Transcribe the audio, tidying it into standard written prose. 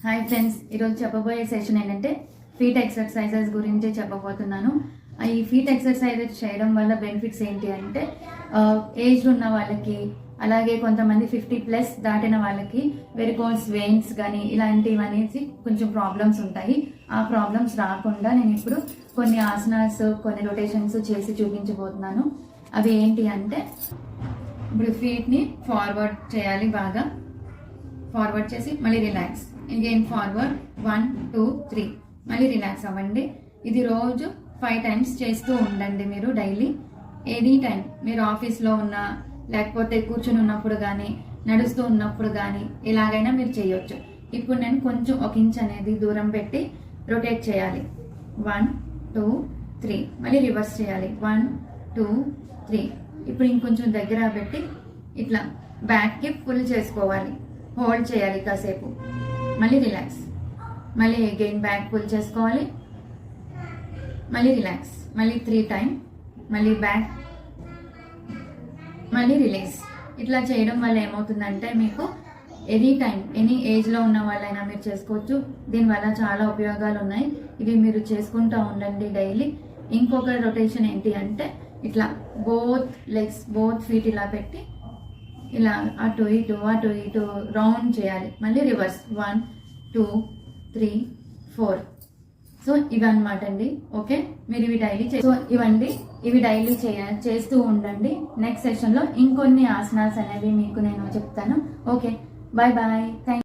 Hi friends, ఈరోజు చెప్పబోయే session ఏంటంటే ఫీట్ ఎక్సర్సైజెస్ గురించి చెప్పబోతున్నాను. ఈ ఫీట్ ఎక్సర్సైజెస్ చేయడం వల్ల బెనిఫిట్స్ ఏంటి అంటే ఏజ్ ఉన్న వాళ్ళకి, అలాగే కొంతమంది 50+ దాటిన వాళ్ళకి వెరికోస్ వెయిన్స్ కానీ ఇలాంటివి అనేసి కొంచెం ప్రాబ్లమ్స్ ఉంటాయి. ఆ ప్రాబ్లమ్స్ రాకుండా నేను ఇప్పుడు కొన్ని ఆసనాస్, కొన్ని రొటేషన్స్ చేసి చూపించబోతున్నాను. అవి ఏంటి అంటే, ఇప్పుడు ఫీట్ని ఫార్వర్డ్ చేయాలి, బాగా ఫార్వర్డ్ చేసి మళ్ళీ రిలాక్స్, అగైన్ ఫార్వర్డ్ 1 2 3, మళ్ళీ రిలాక్స్ అవ్వండి. ఇది రోజు 5 టైమ్స్ చేస్తూ ఉండండి. మీరు డైలీ ఎనీ టైం, మీరు ఆఫీస్లో ఉన్నా, లేకపోతే కూర్చుని ఉన్నప్పుడు కానీ, నడుస్తూ ఉన్నప్పుడు కానీ ఎలాగైనా మీరు చేయొచ్చు. ఇప్పుడు నేను కొంచెం 1 ఇంచ్ అనేది దూరం పెట్టి రొటేట్ చేయాలి. 1 2 3, మళ్ళీ రివర్స్ చేయాలి. 1 2 3. ఇప్పుడు ఇంకొంచెం దగ్గర పెట్టి ఇట్లా బ్యాక్కి పుల్ చేసుకోవాలి, హోల్డ్ చేయాలి కాసేపు, మళ్ళీ రిలాక్స్, మళ్ళీ అగైన్ బ్యాక్ పుల్ చేసుకోవాలి, మళ్ళీ రిలాక్స్, మళ్ళీ 3 టైం, మళ్ళీ బ్యాక్, మళ్ళీ రిలీజ్. ఇట్లా చేయడం వల్ల ఏమవుతుందంటే మీకు ఎనీ టైం, ఎనీ ఏజ్లో ఉన్న వాళ్ళైనా మీరు చేసుకోవచ్చు. దీనివల్ల చాలా ఉపయోగాలు ఉన్నాయి. ఇవి మీరు చేసుకుంటూ ఉండండి డైలీ. ఇంకొక రొటేషన్ ఏంటి అంటే, ఇట్లా బోత్ లెగ్స్, బోత్ ఫీట్ ఇలా పెట్టి ఇలా అటు ఇటు అటు ఇటు రౌండ్ చేయాలి, మళ్ళీ రివర్స్ 1 2 3 4. సో ఇవన్నమాట అండి. ఓకే, మీరు ఇవి డైలీ ఇవి డైలీ చేస్తూ ఉండండి. నెక్స్ట్ సెషన్లో ఇంకొన్ని ఆసనాస్ అనేవి మీకు నేను చెప్తాను. Okay, bye bye, thank